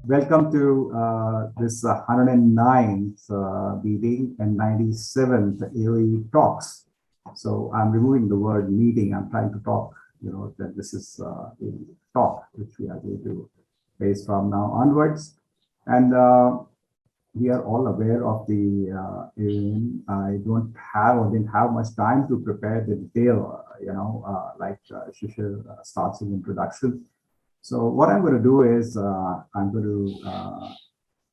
Welcome to this 109th meeting and 97th AOE talks. So I'm removing the word meeting. I'm trying to talk, that this is a talk which we are going to face from now onwards. And we are all aware of the AoEan. I don't have or didn't have much time to prepare the detail, like Shiksha starts with introduction. So what I'm going to do is I'm going to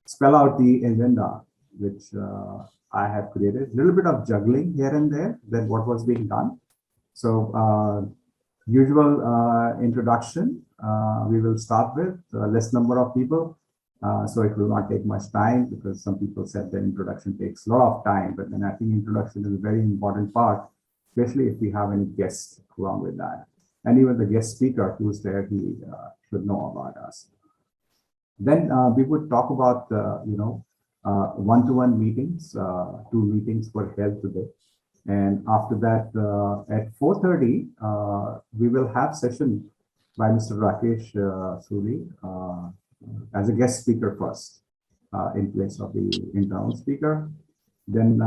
spell out the agenda, which I have created. A little bit of juggling here and there than what was being done. So usual introduction, we will start with less number of people. So it will not take much time because some people said the introduction takes a lot of time, but then I think introduction is a very important part, especially if we have any guests along with that. And even the guest speaker who's there, he should know about us. Then we would talk about, one-to-one meetings. 2 meetings were held today. And after that, at 4:30, we will have session by Mr. Rakesh Suri as a guest speaker first, in place of the internal speaker. Then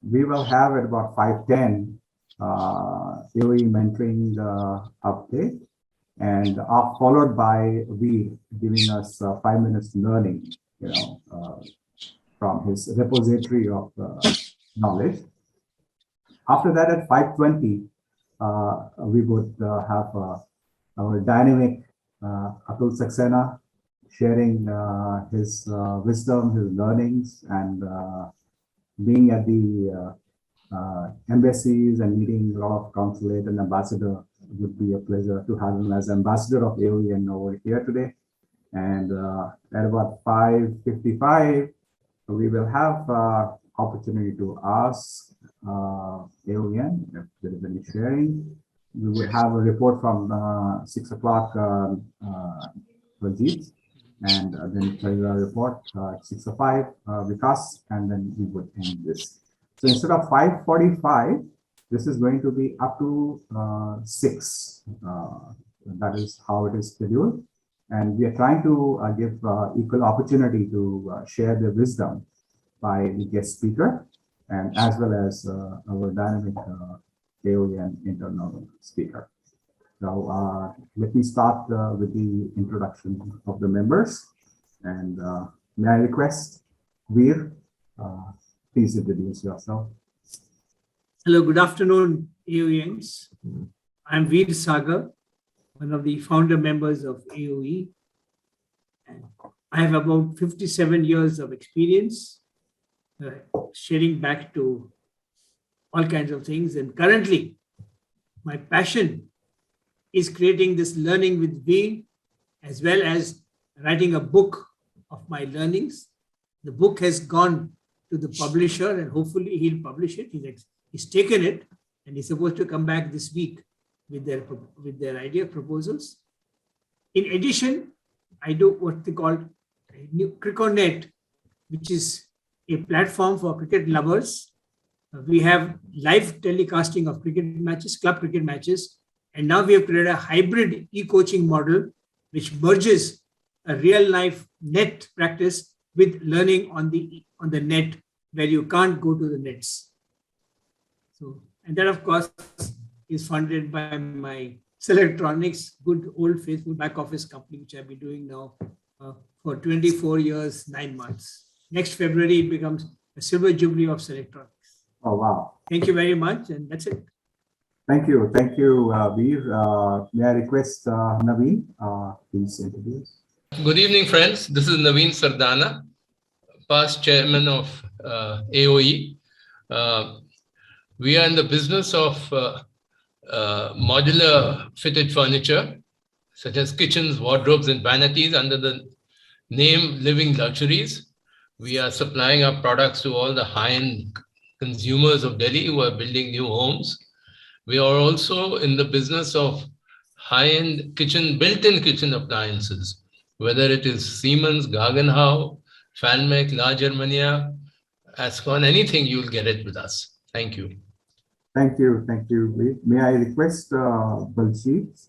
we will have at about 5:10 AOE mentoring update, and followed by we giving us 5 minutes learning, from his repository of knowledge. After that, at 5:20, we would have our dynamic Atul Saxena sharing his wisdom, his learnings, and being at the embassies and meeting a lot of consulate and ambassador. It would be a pleasure to have him as ambassador of AoEan over here today. And at about 5:55, we will have opportunity to ask AoEan if there is any sharing. We will have a report from 6 o'clock, Rajit, and then a report at 6:05, Vikas, and then we would end this. So instead of 5:45, this is going to be up to 6. That is how it is scheduled. And we are trying to give equal opportunity to share their wisdom by the guest speaker, and as well as our dynamic AoEan internal speaker. So let me start with the introduction of the members. And may I request Veer, please introduce yourself. Hello, good afternoon, AOEans. I'm Veer Sagar, one of the founder members of AOE. And I have about 57 years of experience, sharing back to all kinds of things. And currently, my passion is creating this learning with Veer, as well as writing a book of my learnings. The book has gone to the publisher, and hopefully he'll publish it. He's taken it, and he's supposed to come back this week with their idea proposals. In addition, I do what they call Criconet, which is a platform for cricket lovers. We have live telecasting of cricket matches, club cricket matches, and now we have created a hybrid e-coaching model which merges a real-life net practice with learning on the net where you can't go to the nets. So, and that of course is funded by my Selectronics, good old faithful back office company, which I've been doing now for 24 years, 9 months. Next February, it becomes a silver jubilee of Selectronics. Oh, wow. Thank you very much. And that's it. Thank you. Thank you, Veer. May I request Naveen, please introduce. Good evening, friends. This is Naveen Sardana, past chairman of AOE. We are in the business of modular fitted furniture, such as kitchens, wardrobes, and vanities under the name Living Luxuries. We are supplying our products to all the high-end consumers of Delhi who are building new homes. We are also in the business of high-end kitchen, built-in kitchen appliances, whether it is Siemens, Gaggenhau, Falmec, La Germania, Ascon, anything, you'll get it with us. Thank you. Thank you. Thank you. May I request Baljeet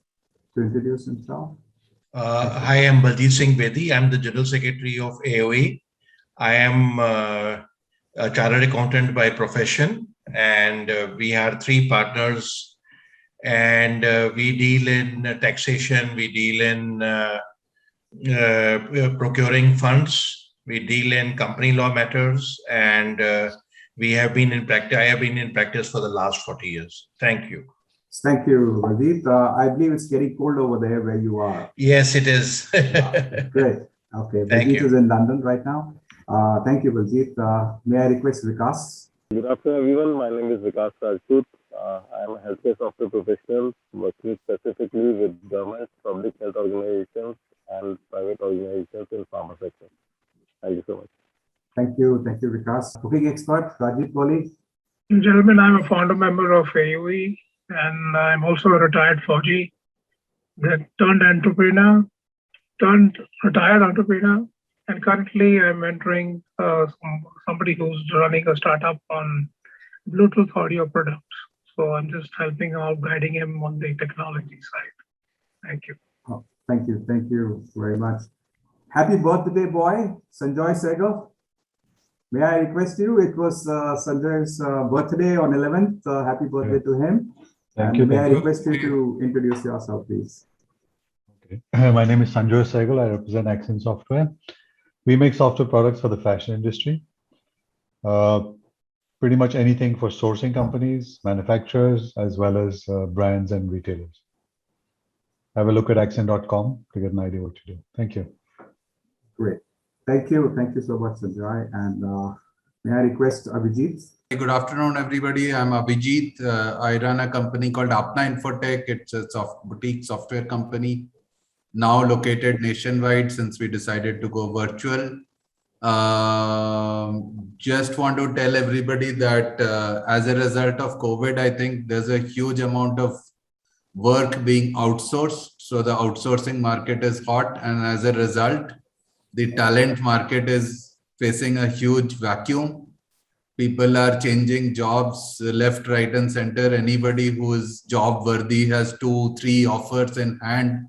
to introduce himself? Hi, I'm Baljeet Singh Bedi. I'm the General Secretary of AOE. I am a chartered accountant by profession, and we are 3 partners. And we deal in taxation, we deal in procuring funds, we deal in company law matters, and we have been in practice. I have been in practice for the last 40 years. Thank you. Thank you, Baljeet. I believe it's getting cold over there where you are. Yes, it is. Great. Okay, Thank Baljeet you. is in London right now. Thank you, Baljeet. May I request Vikas? Good afternoon, everyone. My name is Vikas Rajput. I am a healthcare software professional working specifically with government, public health organizations, and private organizations in pharma sector. Thank you so much. Thank you, Vikas. Cooking expert, Rajiv Kohli. Gentlemen, I'm a founder member of AOE, and I'm also a retired Fauji, then retired entrepreneur, and currently I'm mentoring somebody who's running a startup on Bluetooth audio products. So I'm just helping out, guiding him on the technology side. Thank you. Oh, thank you very much. Happy birthday, boy, Sanjoy Sehgal. May I request you? It was Sanjoy's birthday on 11th. Happy birthday to him. Thank you. May I request you to introduce yourself, please? Okay. My name is Sanjoy Sehgal. I represent AoEan Software. We make software products for the fashion industry. Pretty much anything for sourcing companies, manufacturers, as well as brands and retailers. Have a look at accent.com to get an idea what to do. Thank you. Great. Thank you so much, Sanjoy. And may I request Abhijit? Good afternoon, everybody. I'm Abhijit. I run a company called Apna Infotech. It's a boutique software company, now located nationwide since we decided to go virtual. Just want to tell everybody that as a result of COVID, I think there's a huge amount of work being outsourced. So the outsourcing market is hot, and as a result, the talent market is facing a huge vacuum. People are changing jobs left, right, and center. Anybody who is job worthy has 2-3 offers in hand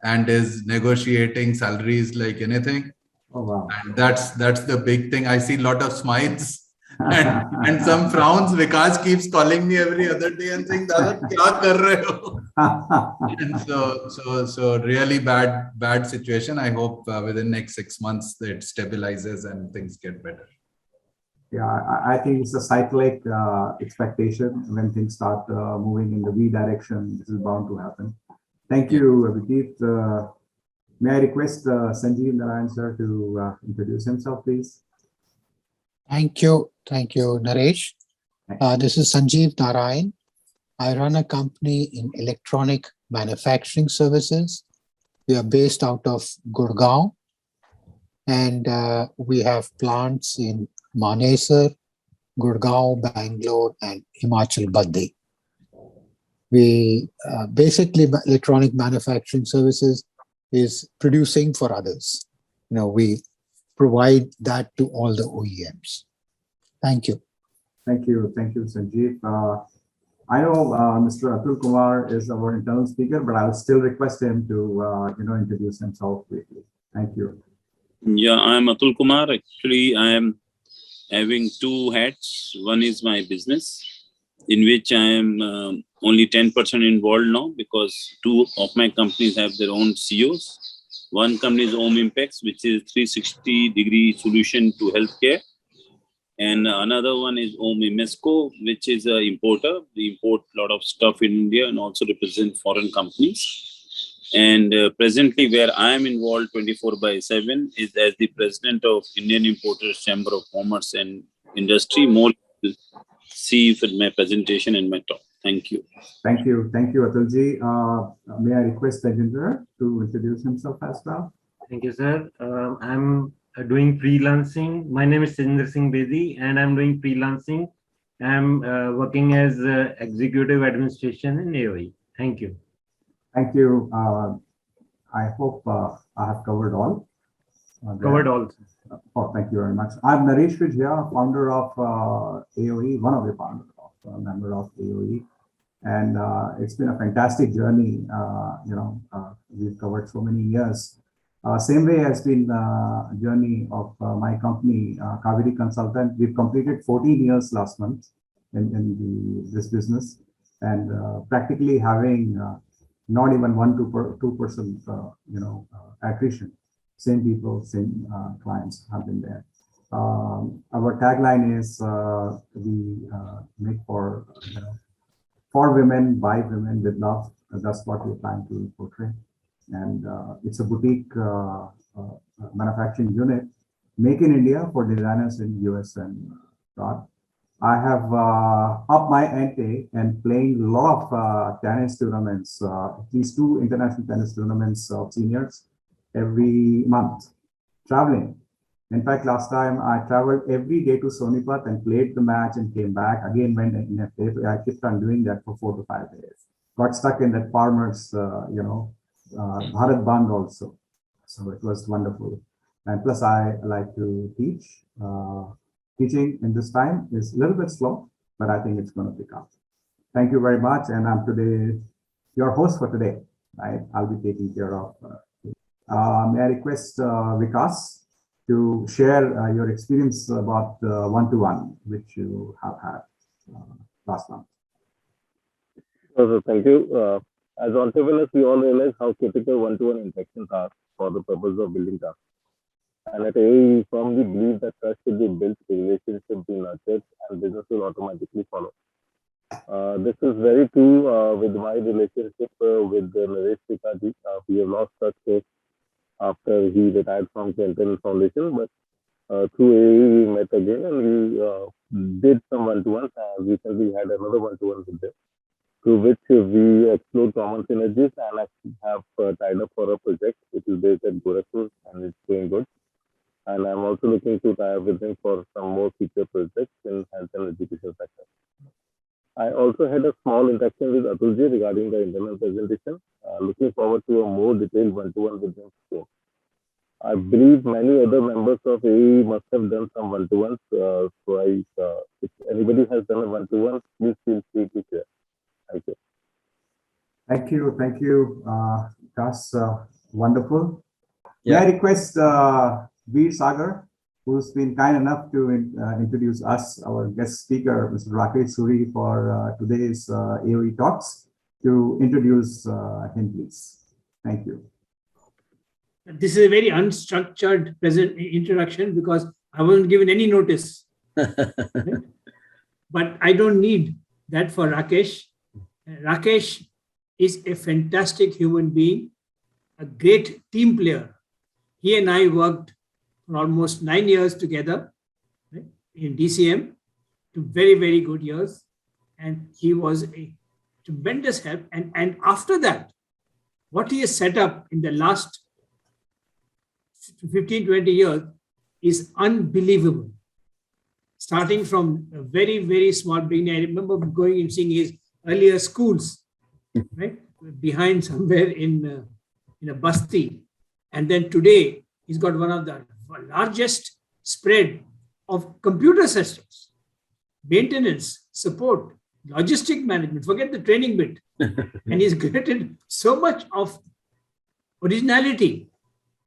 and is negotiating salaries like anything. Oh, wow. And that's the big thing. I see a lot of smiles and some frowns. Vikas keeps calling me every other day and saying, "Dada, kya kar rahe ho?" And so really bad situation. I hope within next 6 months it stabilizes and things get better. Yeah, I think it's a cyclic expectation. When things start moving in the V direction, this is bound to happen. Thank you, Abhijit. May I request Sanjeev Narayan sir to introduce himself, please? Thank you, Naresh. This is Sanjeev Narayan. I run a company in electronic manufacturing services. We are based out of Gurgaon, and we have plants in Manesar, Gurgaon, Bangalore, and Himachal Baddi. We basically electronic manufacturing services is producing for others. We provide that to all the OEMs. Thank you. Thank you, Sanjeev. I know Mr. Atul Kumar is our internal speaker, but I'll still request him to introduce himself briefly. Thank you. Yeah, I'm Atul Kumar. Actually, I am having 2 hats. One is my business, in which I am only 10% involved now because 2 of my companies have their own CEOs. One company is Home Impacts, which is 360-degree solution to healthcare. And another one is Home Imesco, which is an importer. We import a lot of stuff in India and also represent foreign companies. And presently where I am involved 24/7 is as the president of Indian Importers Chamber of Commerce and Industry. More see for my presentation and my talk. Thank you. Thank you, Atulji. May I request Tejinder to introduce himself as well? Thank you, sir. I'm doing freelancing. My name is Tejinder Singh Bedi, and I'm doing freelancing. I'm working as executive administration in AOE. Thank you. Thank you. I hope I have covered all. Covered all. Oh, thank you very much. I'm Naresh Vijaya, founder of AOE, one of the founders, member of AOE. And it's been a fantastic journey. We've covered so many years. Same way has been the journey of my company, Kaveri Consultant. We've completed 14 years last month in this business, and practically having not even 2% attrition. Same people, same clients have been there. Our tagline is we make for women, by women, with love. That's what we're trying to portray. And it's a boutique manufacturing unit, make in India for designers in US and abroad. I have upped my ante and playing a lot of tennis tournaments, at least 2 international tennis tournaments of seniors every month, traveling. In fact, last time I traveled every day to Sonipat and played the match and came back. Again, went in a day. I kept on doing that for 4 to 5 days. Got stuck in that farmers, Bharat Band also. So it was wonderful. And plus, I like to teach. Teaching in this time is a little bit slow, but I think it's going to pick up. Thank you very much. And I'm today your host for today. I'll be taking care of. May I request Vikas to share your experience about one-to-one, which you have had last month. So thank you. As entrepreneurs, we all realize how critical one-to-one interactions are for the purpose of building trust. And at AOE, we firmly believe that trust should be built, relationships be nurtured, and business will automatically follow. This is very true with my relationship with Naresh Trikaji. We have lost touch after he retired from Clinton Foundation, but through AOE, we met again and we did some one-to-ones. Recently, we had another one-to-one with them, through which we explored common synergies and actually have tied up for a project which is based at Gorakhpur and it's doing good. And I'm also looking to tie up with him for some more future projects in health and education sector. I also had a small interaction with Atul Ji regarding the internal presentation. Looking forward to a more detailed one-to-one with him soon. I believe many other members of AE must have done some one-to-ones. If anybody has done a one-to-one, please feel free to share. Thank you. Thank you. Thank you. That's wonderful. Yeah. May I request Veer Sagar, who's been kind enough to introduce us, our guest speaker, Mr. Rakesh Suri, for today's AOE Talks, to introduce him, please. Thank you. This is a very unstructured introduction because I wasn't given any notice. Right? But I don't need that for Rakesh. Rakesh is a fantastic human being, a great team player. He and I worked for almost 9 years together, right, in DCM, 2 very, very good years. And he was a tremendous help. And after that, what he has set up in the last 15, 20 years is unbelievable. Starting from a very, very small beginning. I remember going and seeing his earlier schools, right, behind somewhere in a Basti. And then today, he's got one of the largest spread of computer systems, maintenance, support, logistic management, forget the training bit. And he's created so much of originality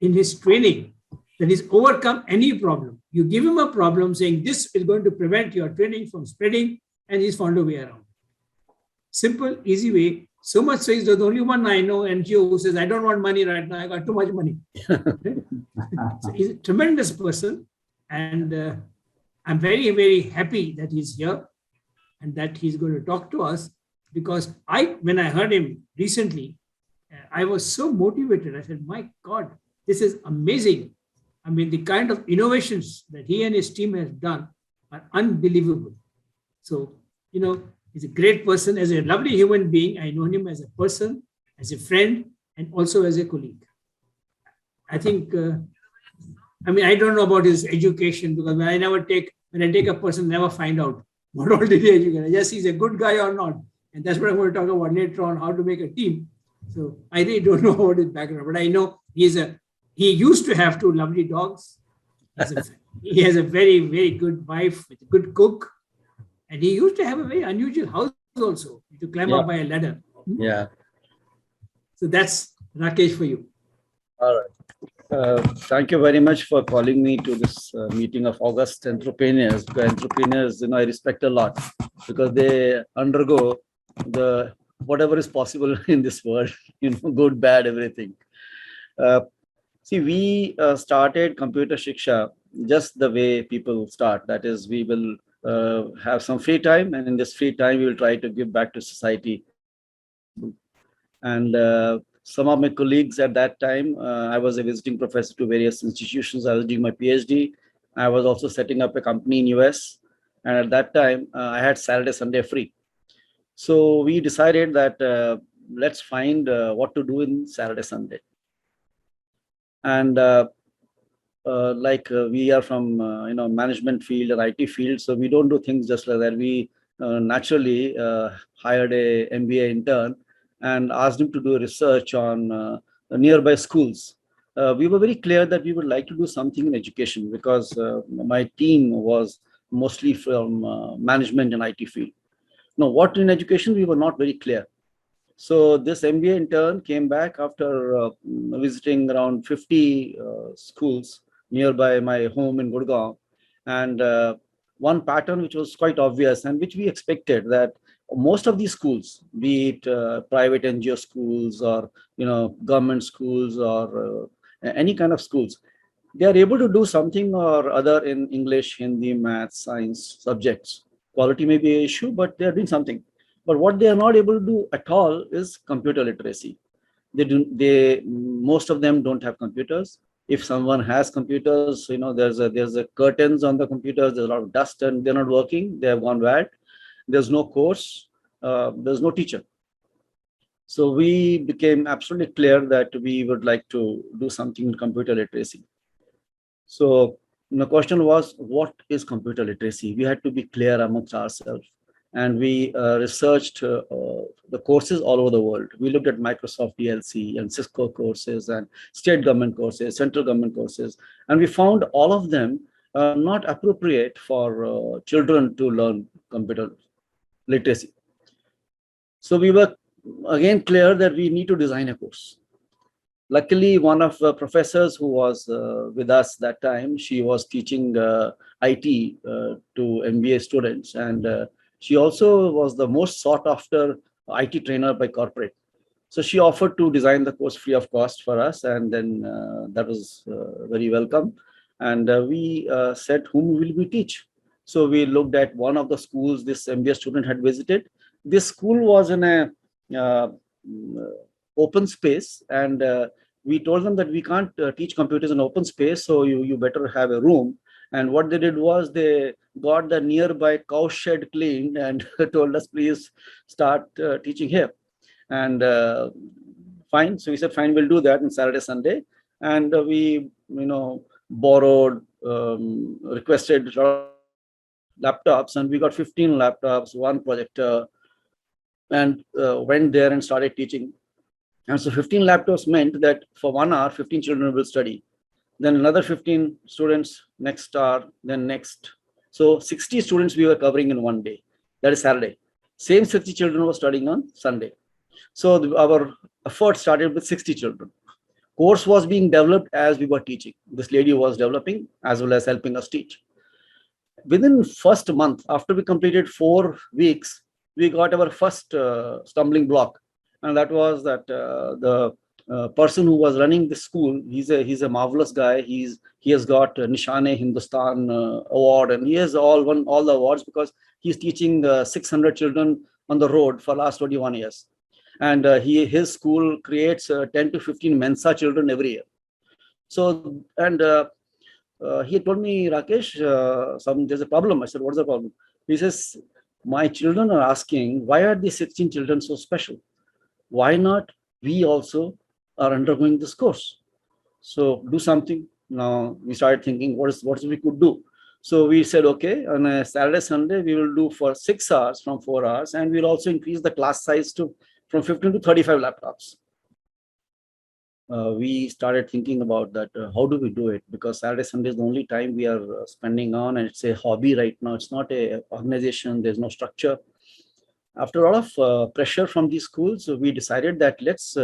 in his training that he's overcome any problem. You give him a problem saying this is going to prevent your training from spreading, and he's found a way around. Simple, easy way. So much so he's the only one I know, NGO, who says, I don't want money right now, I got too much money. So he's a tremendous person. And I'm very, very happy that he's here and that he's going to talk to us, because when I heard him recently, I was so motivated. I said, my God, this is amazing. I mean, the kind of innovations that he and his team has done are unbelievable. So, he's a great person, as a lovely human being. I know him as a person, as a friend, and also as a colleague. I think, I don't know about his education, because when I take a person, I never find out what all did he educate. Yes, he's a good guy or not. And that's what I'm going to talk about later on, how to make a team. So I really don't know about his background, but I know he used to have 2 lovely dogs. He has a very, very good wife, a good cook. And he used to have a very unusual house also to climb up by a ladder. Yeah. So that's Rakesh for you. All right. Thank you very much for calling me to this meeting of August entrepreneurs. Because entrepreneurs, I respect a lot because they undergo the whatever is possible in this world, good, bad, everything. See, we started Computer Shiksha just the way people start. That is, we will have some free time, and in this free time, we will try to give back to society. And some of my colleagues at that time, I was a visiting professor to various institutions. I was doing my PhD. I was also setting up a company in US. And at that time, I had Saturday, Sunday free. So we decided that let's find what to do in Saturday, Sunday. And we are from management field or IT field, so we don't do things just like that. We naturally hired a MBA intern and asked him to do research on nearby schools. We were very clear that we would like to do something in education because my team was mostly from management and IT field. Now, what in education, we were not very clear. So this MBA intern came back after visiting around 50 schools nearby my home in Gurgaon. And one pattern which was quite obvious and which we expected that most of these schools, be it private NGO schools or government schools or any kind of schools, they are able to do something or other in English, Hindi, math, science subjects. Quality may be an issue, but they are doing something. But what they are not able to do at all is computer literacy. Most of them don't have computers. If someone has computers, there's a curtains on the computers, there's a lot of dust and they're not working, they have gone bad. There's no course, there's no teacher. So we became absolutely clear that we would like to do something in computer literacy. So the question was, what is computer literacy? We had to be clear amongst ourselves. And we researched the courses all over the world. We looked at Microsoft DLC and Cisco courses and state government courses, central government courses. And we found all of them not appropriate for children to learn computer literacy. So we were again clear that we need to design a course. Luckily, one of the professors who was with us that time, she was teaching IT to MBA students. And she also was the most sought after IT trainer by corporate. So she offered to design the course free of cost for us. And then that was very welcome. And we said, whom will we teach? So we looked at one of the schools this MBA student had visited. This school was in a open space. And we told them that we can't teach computers in open space. So you better have a room. And what they did was they got the nearby cow shed cleaned and told us, please start teaching here. And fine. So we said, fine, we'll do that on Saturday, Sunday. And we, borrowed, requested laptops, and we got 15 laptops, one projector, and went there and started teaching. And so 15 laptops meant that for 1 hour, 15 children will study. Then another 15 students next hour, then next. So 60 students we were covering in one day. That is Saturday. Same 60 children were studying on Sunday. So our effort started with 60 children. Course was being developed as we were teaching. This lady was developing as well as helping us teach. Within first month, after we completed 4 weeks, we got our first stumbling block. And that was that the person who was running the school, he's a marvelous guy. He has got Nishane Hindustan award, and he has won all the awards because he's teaching 600 children on the road for last 21 years. And his school creates 10 to 15 Mensa children every year. So, and he told me, Rakesh, there's a problem. I said, what's the problem? He says, my children are asking, why are these 16 children so special? Why not we also are undergoing this course? So do something. Now we started thinking, what we could do? So we said, okay, on a Saturday, Sunday, we will do for 6 hours from 4 hours, and we'll also increase the class size from 15 to 35 laptops. We started thinking about that. How do we do it? Because Saturday, Sunday is the only time we are spending on, and it's a hobby right now. It's not a organization. There's no structure. after a lot of pressure from these schools, we decided that let's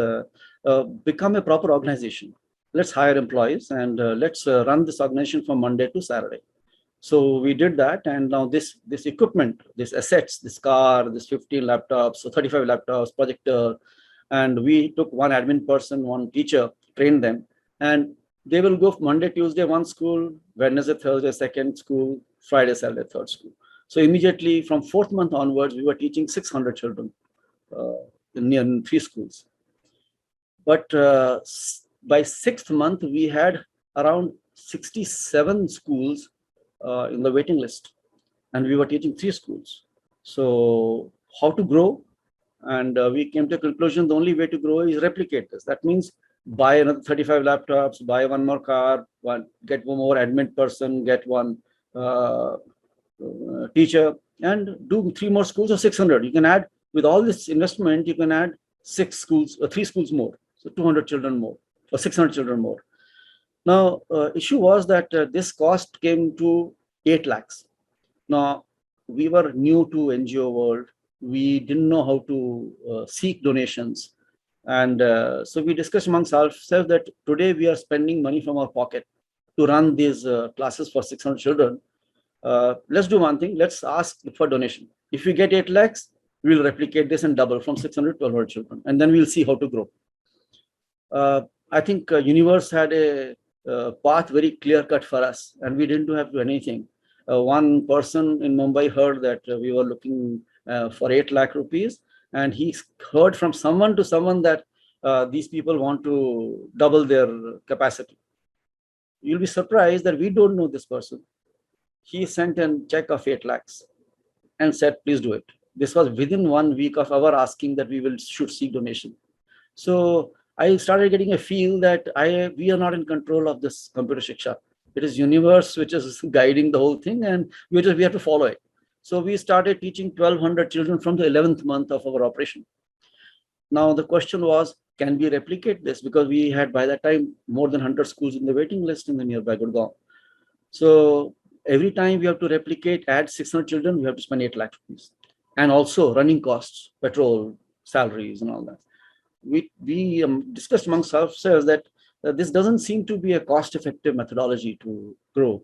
become a proper organization. Let's hire employees and let's run this organization from Monday to Saturday. So we did that, and now this equipment, these assets, this car, this 15 laptops, so 35 laptops, projector, and we took one admin person, one teacher, trained them, and they will go Monday, Tuesday, one school, Wednesday, Thursday, second school, Friday, Saturday, third school. So immediately from 4th month onwards, we were teaching 600 children in 3 schools. But by 6th month, we had around 67 schools in the waiting list, and we were teaching 3 schools. So how to grow? And we came to a conclusion, the only way to grow is replicate this. That means buy another 35 laptops, buy one more car, get one more admin person, get one teacher, and do 3 more schools of 600. You can add, with all this investment, you can add 6 schools, 3 schools more, so 200 children more, or 600 children more. Now, issue was that this cost came to 8 lakhs. Now, we were new to NGO world. We didn't know how to seek donations. And so we discussed amongst ourselves that today we are spending money from our pocket to run these classes for 600 children. Let's do one thing. Let's ask for donation. If we get 8 lakhs, we'll replicate this and double from 600 to 1,200 children. And then we'll see how to grow. I think universe had a path very clear cut for us, and we didn't have to do anything. One person in Mumbai heard that we were looking for 8 lakh rupees, and he heard from someone to someone that these people want to double their capacity. You'll be surprised that we don't know this person. He sent a check of 8 lakhs and said, please do it. This was within 1 week of our asking that we should seek donation. So I started getting a feel that we are not in control of this computer Shiksha. It is universe which is guiding the whole thing, and we have to follow it. So we started teaching 1,200 children from the 11th month of our operation. Now the question was, can we replicate this? Because we had by that time more than 100 schools in the waiting list in the nearby Gurgaon. So every time we have to replicate, add 600 children, we have to spend 8 lakh rupees. And also running costs, petrol, salaries and all that. We discussed amongst ourselves that this doesn't seem to be a cost-effective methodology to grow.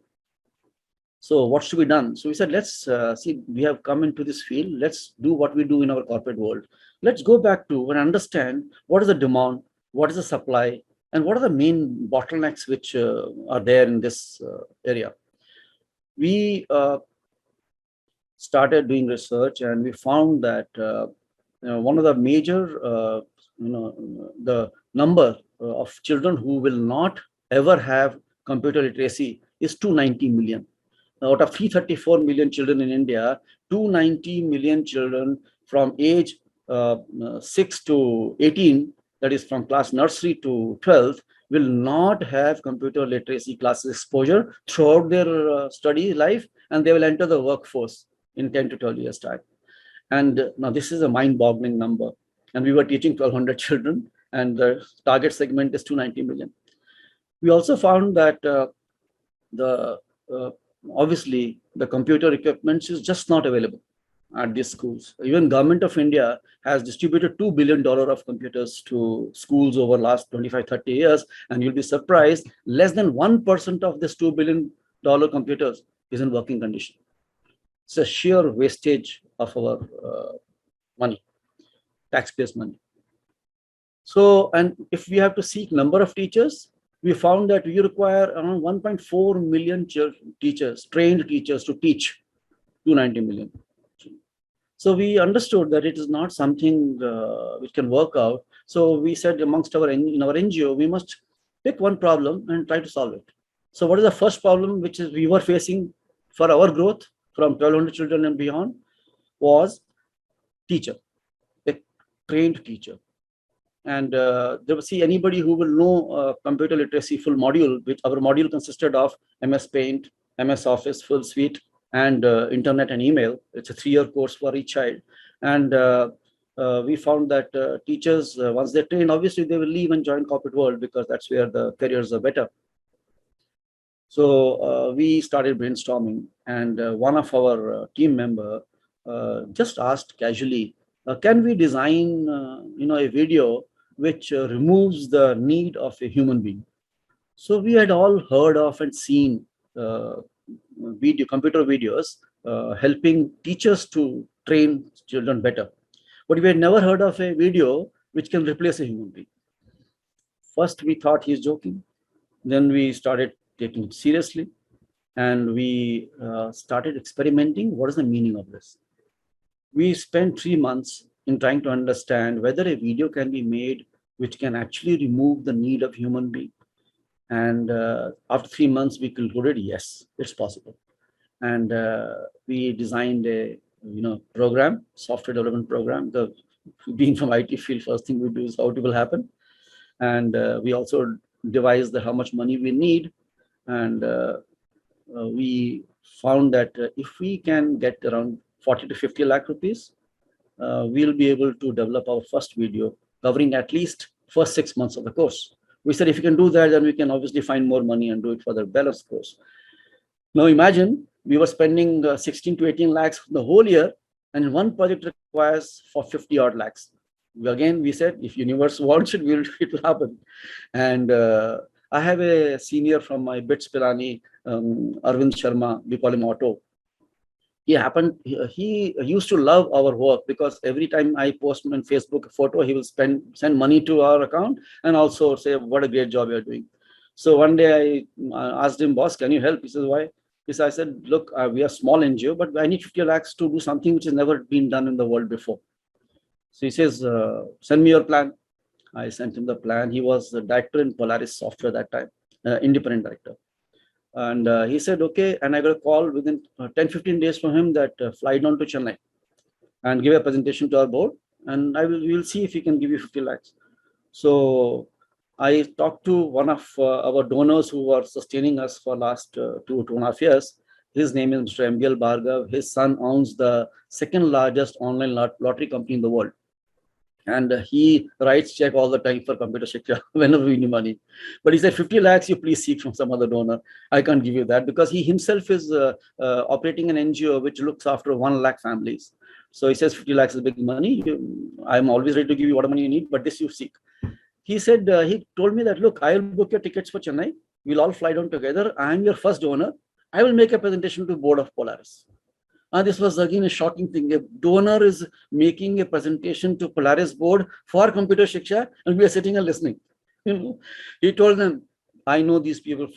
So what should be done? So we said, let's see, we have come into this field. Let's do what we do in our corporate world. Let's go back to and understand what is the demand, what is the supply, and what are the main bottlenecks which are there in this area. We started doing research, and we found that one of the major the number of children who will not ever have computer literacy is 290 million. Out of 334 million children in India, 290 million children from age 6 to 18, that is from class nursery to 12th, will not have computer literacy classes exposure throughout their study life, and they will enter the workforce in 10 to 12 years time. And now this is a mind-boggling number. And we were teaching 1,200 children, and the target segment is 290 million. We also found that obviously the computer equipment is just not available at these schools. Even Government of India has distributed $2 billion of computers to schools over last 25, 30 years. And you'll be surprised, less than 1% of this $2 billion computers is in working condition. It's a sheer wastage of our money, taxpayers' money. So, and if we have to seek number of teachers, we found that we require around 1.4 million teachers, trained teachers to teach 290 million. So we understood that it is not something which can work out. So we said amongst in our NGO, we must pick one problem and try to solve it. So what is the first problem which we were facing for our growth from 1,200 children and beyond was teacher, a trained teacher. And there will see anybody who will know computer literacy full module, which our module consisted of MS Paint, MS Office, full suite, and internet and email. It's a 3-year course for each child. And we found that teachers, once they're trained, obviously they will leave and join corporate world because that's where the careers are better. So we started brainstorming, and one of our team member just asked casually can we design, a video which removes the need of a human being? So we had all heard of and seen computer videos helping teachers to train children better. But we had never heard of a video which can replace a human being. First, we thought he's joking. Then we started taking it seriously. And we started experimenting. What is the meaning of this? We spent 3 months in trying to understand whether a video can be made which can actually remove the need of human being. And after 3 months, we concluded, yes, it's possible. And we designed a program, software development program. Being from IT field, first thing we do is how it will happen. And we also devised how much money we need. And we found that if we can get around 40 to 50 lakh rupees, we'll be able to develop our first video covering at least first 6 months of the course. We said, if you can do that, then we can obviously find more money and do it for the balance course. Now imagine we were spending 16 to 18 lakhs the whole year, and one project requires for 50 odd lakhs. Again, we said, if universe wants it, it will happen. And I have a senior from my BITS Pilani, Arvind Sharma, we call him Otto. He used to love our work because every time I post on Facebook a photo, he will send money to our account and also say, what a great job you're doing. So one day I asked him, boss, can you help? He says, why? Because I said, look, we are small NGO, but I need 50 lakhs to do something which has never been done in the world before. So he says, send me your plan. I sent him the plan. He was the director in Polaris Software that time, independent director. And he said, okay. And I got a call within 10-15 days from him that fly down to Chennai and give a presentation to our board. And we will see if he can give you 50 lakhs. So I talked to one of our donors who were sustaining us for last 2.5 years. His name is Mr. MBL Bhargav. His son owns the second largest online lottery company in the world. And he writes check all the time for Computer Shiksha whenever we need money. But he said, 50 lakhs, you please seek from some other donor. I can't give you that because he himself is operating an NGO which looks after 1 lakh families. So he says 50 lakhs is big money. I'm always ready to give you whatever money you need, but this you seek. He said, he told me that, look, I'll book your tickets for Chennai. We'll all fly down together. I'm your first donor. I will make a presentation to board of Polaris. And this was again a shocking thing. A donor is making a presentation to Polaris board for Computer Shiksha, and we are sitting and listening. He told them, I know these people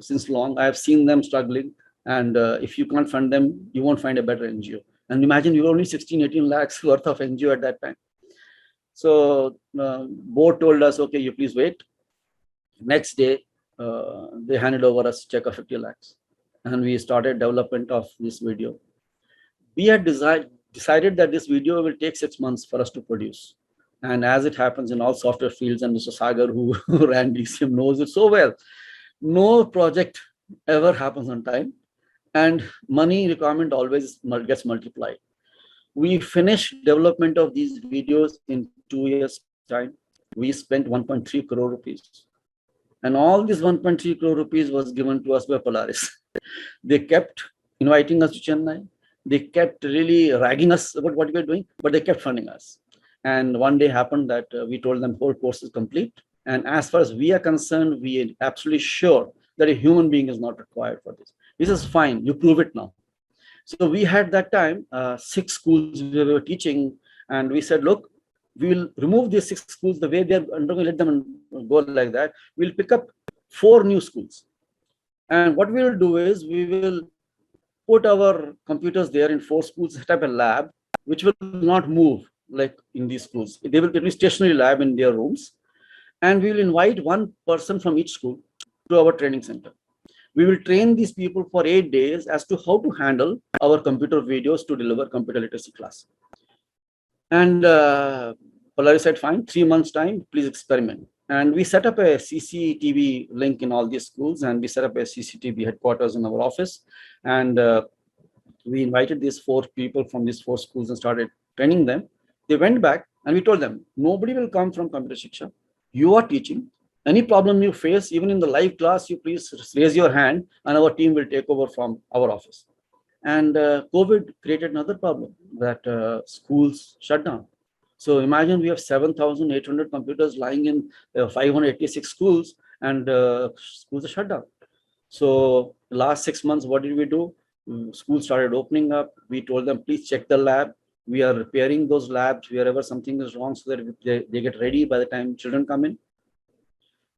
since long. I have seen them struggling. And if you can't fund them, you won't find a better NGO. And imagine you were only 16, 18 lakhs worth of NGO at that time. So board told us, okay, you please wait. Next day, they handed over us a check of 50 lakhs. And we started development of this video. We had decided that this video will take 6 months for us to produce. And as it happens in all software fields, and Mr. Sagar, who ran DCM, knows it so well, no project ever happens on time. And money requirement always gets multiplied. We finished development of these videos in 2 years' time. We spent 1.3 crore rupees. And all this 1.3 crore rupees was given to us by Polaris. They kept inviting us to Chennai. They kept really ragging us about what we were doing, but they kept funding us. And one day happened that we told them whole course is complete. And as far as we are concerned, we are absolutely sure that a human being is not required for this. This is fine. You prove it now. So we had that time 6 schools we were teaching, and we said, look, we will remove these 6 schools the way they are undergoing, let them go like that. We'll pick up 4 new schools. And what we will do is we will put our computers there in 4 schools, set up a lab, which will not move like in these schools. They will be stationary lab in their rooms. And we will invite 1 person from each school to our training center. We will train these people for 8 days as to how to handle our computer videos to deliver computer literacy class. And Polaris said, fine, 3 months time, please experiment. And we set up a CCTV link in all these schools, and we set up a CCTV headquarters in our office. And we invited these 4 people from these 4 schools and started training them. They went back and we told them, nobody will come from Computer Shiksha. You are teaching. Any problem you face, even in the live class, you please raise your hand and our team will take over from our office. And COVID created another problem that schools shut down. So imagine we have 7,800 computers lying in 586 schools, and schools are shut down. So last 6 months, what did we do? Schools started opening up. We told them, please check the lab. We are repairing those labs wherever something is wrong so that they get ready by the time children come in.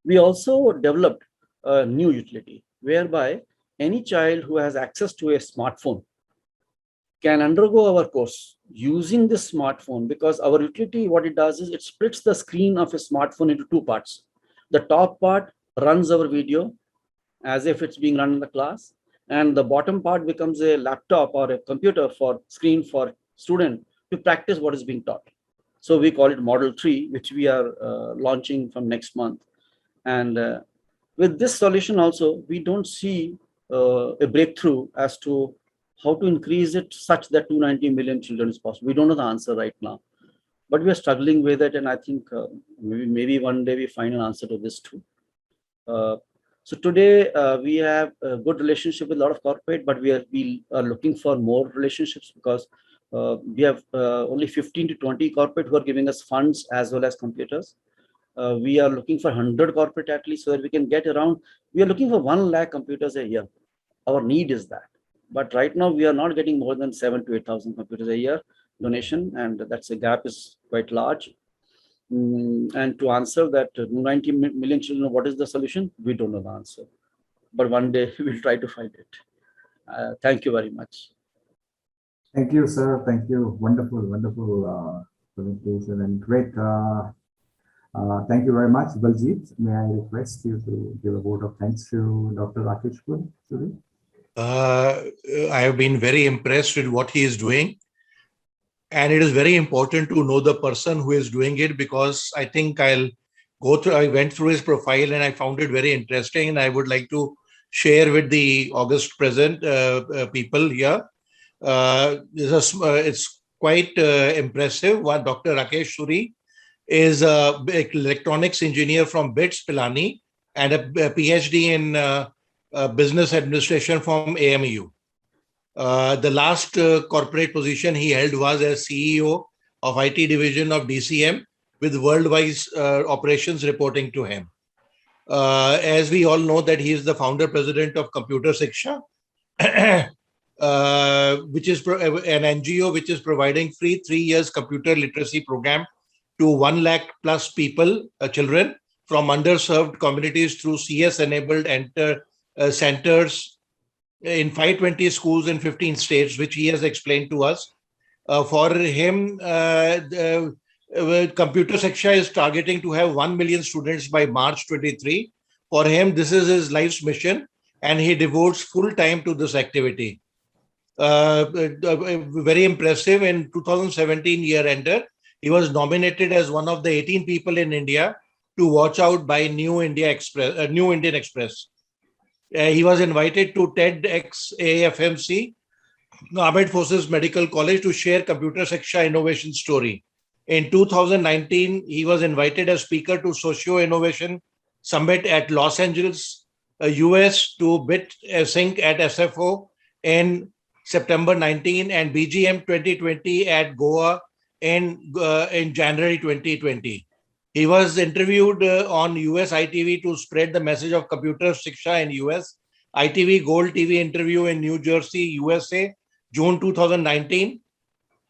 We also developed a new utility whereby any child who has access to a smartphone can undergo our course using this smartphone, because our utility, what it does is it splits the screen of a smartphone into two parts. The top part runs our video as if it's being run in the class, and the bottom part becomes a laptop or a computer for screen for student to practice what is being taught. So we call it Model 3, which we are launching from next month. And with this solution also, we don't see a breakthrough as to how to increase it such that 290 million children is possible. We don't know the answer right now, but we are struggling with it. And I think maybe one day we find an answer to this too. So today we have a good relationship with a lot of corporate, but we are looking for more relationships, because we have only 15 to 20 corporate who are giving us funds as well as computers. We are looking for 100 corporate at least, so that we can get around. We are looking for 1 lakh computers a year. Our need is that. But right now we are not getting more than 7,000 to 8,000 computers a year donation, and that's a gap is quite large. And to answer that 90 million children, what is the solution? We don't know the answer, but one day we'll try to find it. Thank you very much. Thank you, sir. Thank you. Wonderful, wonderful presentation and great. Thank you very much, Baljit. May I request you to give a vote of thanks to Dr. Rakesh Suri? I have been very impressed with what he is doing. And it is very important to know the person who is doing it, because I think I went through his profile and I found it very interesting. And I would like to share with the August present people here. It's quite impressive. What Dr. Rakesh Suri is an electronics engineer from BITS, Pilani, and a PhD in business administration from AMU. The last corporate position he held was as CEO of IT division of DCM, with worldwide operations reporting to him. As we all know that he is the founder president of Computer Shiksha, which is an NGO which is providing free 3 years computer literacy program to 1 lakh plus people, children from underserved communities through CS-enabled centers in 520 schools in 15 states, which he has explained to us. For him, Computer Shiksha is targeting to have 1 million students by March 23. For him, this is his life's mission, and he devotes full time to this activity. Very impressive. In 2017 year-ender, he was nominated as one of the 18 people in India to watch out by New Indian Express. He was invited to TEDx AFMC, Armed Forces Medical College, to share Computer Shiksha innovation story. In 2019, he was invited as speaker to Socio Innovation Summit at Los Angeles, US, to BitSync at SFO in September 19, and BGM 2020 at Goa in January 2020. He was interviewed on US ITV to spread the message of Computer Shiksha in US. ITV Gold TV interview in New Jersey, USA, June 2019.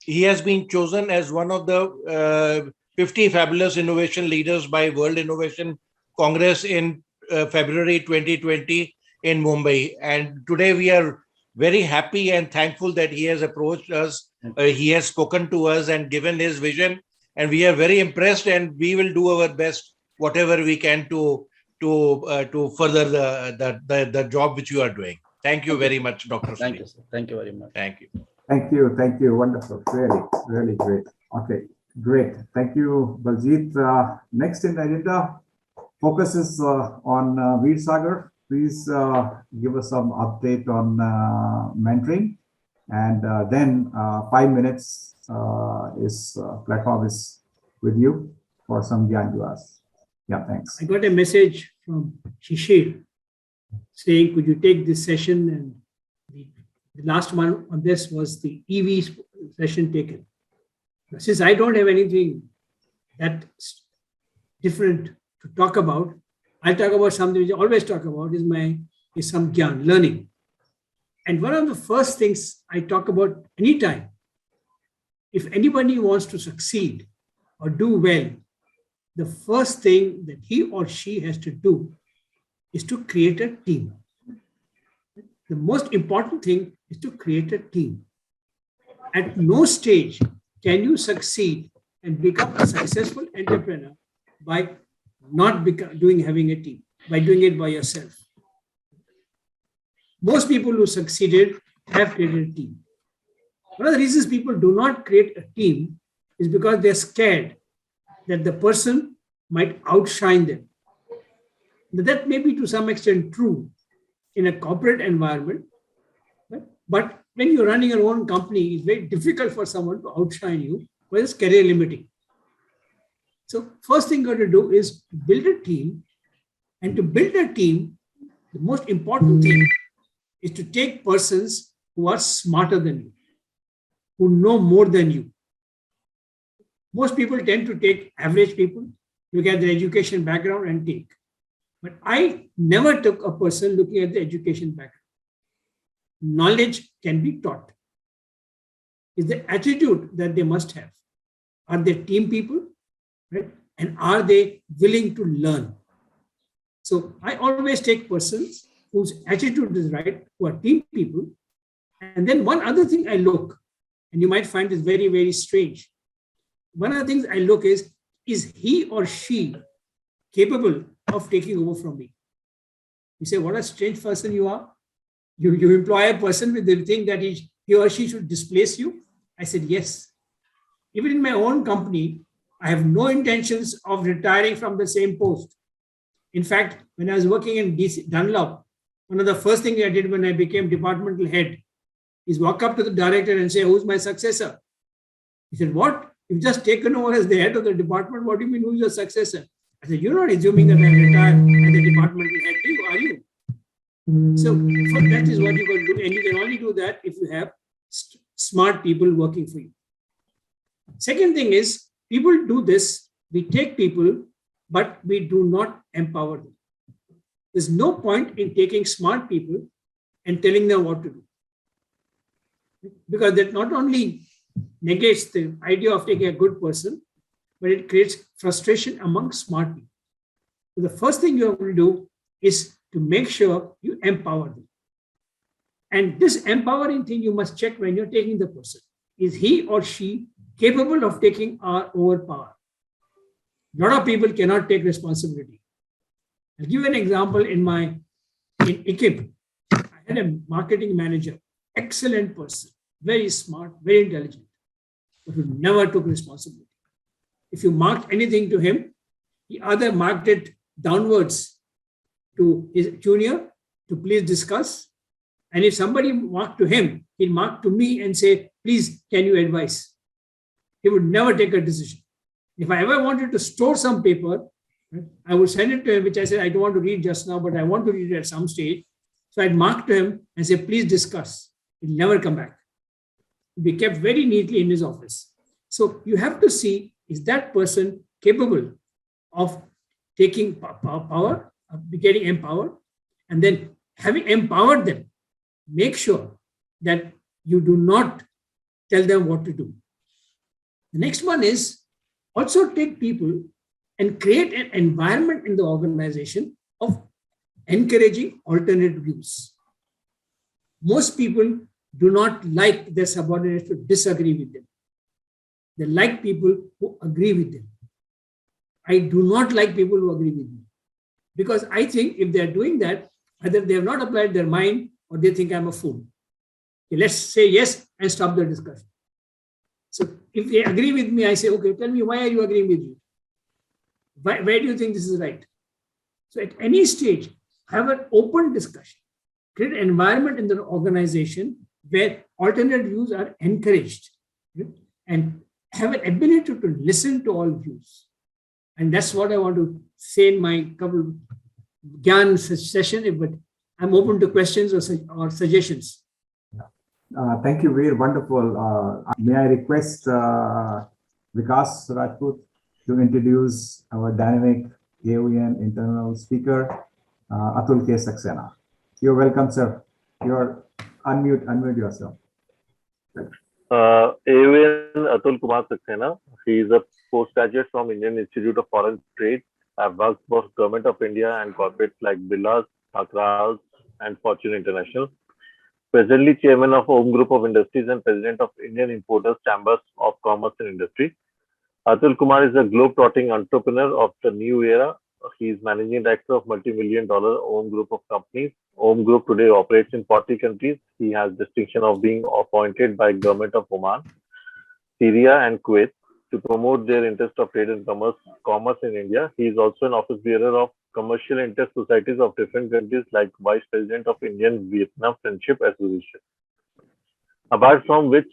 He has been chosen as one of the 50 fabulous innovation leaders by World Innovation Congress in February 2020 in Mumbai. And today we are very happy and thankful that he has approached us. He has spoken to us and given his vision. And we are very impressed, and we will do our best, whatever we can, to further the job which you are doing. Thank you very much, Dr. Thank you, sir. Thank you very much. Thank you. Thank you. Thank you. Wonderful. Really, really great. Okay, great. Thank you, Baljit. Next in the agenda, focus is on Veer Sagar. Please give us some update on mentoring, and then 5 minutes platform is with you for some Gyan to us. Yeah, thanks. I got a message from Shishir saying, could you take this session and the The last one on this was the EV session taken. Since I don't have anything that different to talk about, I'll talk about something which I always talk about is some gyan, learning. And one of the first things I talk about anytime, if anybody wants to succeed or do well, the first thing that he or she has to do is to create a team. The most important thing is to create a team. At no stage can you succeed and become a successful entrepreneur by not having a team, by doing it by yourself. Most people who succeeded have created a team. One of the reasons people do not create a team is because they're scared that the person might outshine them. That may be to some extent true in a corporate environment, but when you're running your own company, it's very difficult for someone to outshine you, whereas it's career limiting. So first thing you got to do is build a team, and to build a team, the most important thing is to take persons who are smarter than you, who know more than you. Most people tend to take average people, look at their education background and take. But I never took a person looking at the education background. Knowledge can be taught. It's the attitude that they must have. Are they team people? Right? And are they willing to learn? So I always take persons whose attitude is right, who are team people. And then one other thing I look, and you might find this very, very strange. One of the things I look is he or she capable of taking over from me? You say, what a strange person you are. You employ a person with the thing that he or she should displace you. I said, yes. Even in my own company, I have no intentions of retiring from the same post. In fact, when I was working in Dunlop, one of the first things I did when I became departmental head is walk up to the director and say, who's my successor? He said, what? You've just taken over as the head of the department. What do you mean, who's your successor? I said, you're not assuming that I retire as the departmental head, are you? So that is what you got to do. And you can only do that if you have smart people working for you. Second thing is, people do this. We take people, but we do not empower them. There's no point in taking smart people and telling them what to do. Because that not only negates the idea of taking a good person, but it creates frustration among smart people. So the first thing you have to do is to make sure you empower them. And this empowering thing you must check when you're taking the person. Is he or she capable of taking our overpower? A lot of people cannot take responsibility. I'll give you an example. In IKIP, I had a marketing manager, excellent person, very smart, very intelligent, but who never took responsibility. If you marked anything to him, he either marked it downwards to his junior to please discuss. And if somebody marked to him, he'd mark to me and say, please, can you advise? He would never take a decision. If I ever wanted to store some paper, I would send it to him, which I said, I don't want to read just now, but I want to read it at some stage. So I'd mark to him and say, please discuss. He'll never come back. It'll be kept very neatly in his office. So you have to see, is that person capable of taking power, of getting empowered, and then having empowered them, make sure that you do not tell them what to do. The next one is also take people and create an environment in the organization of encouraging alternate views. Most people do not like their subordinates to disagree with them. They like people who agree with them. I do not like people who agree with me, because I think if they are doing that, either they have not applied their mind or they think I'm a fool. Okay, let's say yes and stop the discussion. So if they agree with me, I say, okay, tell me, why are you agreeing with me? Where do you think this is right? So at any stage, have an open discussion. Create an environment in the organization where alternate views are encouraged, and have an ability to listen to all views. And that's what I want to say in my couple Gyan session, but I'm open to questions or suggestions. Thank you, Veer. Wonderful. May I request Vikas Rajput to introduce our dynamic AoEan internal speaker, Atul K Saxena. You're welcome, sir. You're unmute yourself. AoEan Atul Saxena. He is a postgraduate from Indian Institute of Foreign Trade. I've worked for Government of India and corporates like Birlas, Thakral, and Fortune International. Presently chairman of Home Group of Industries and president of Indian Importers Chambers of Commerce and Industry. Atul Kumar is a globe-trotting entrepreneur of the new era. He is managing director of multi-million-dollar Home Group of companies. Home Group today operates in 40 countries. He has distinction of being appointed by Government of Oman, Syria, and Kuwait to promote their interest of trade and commerce in India. He is also an office bearer of commercial interest societies of different countries, like Vice President of Indian Vietnam Friendship Association. Apart from these,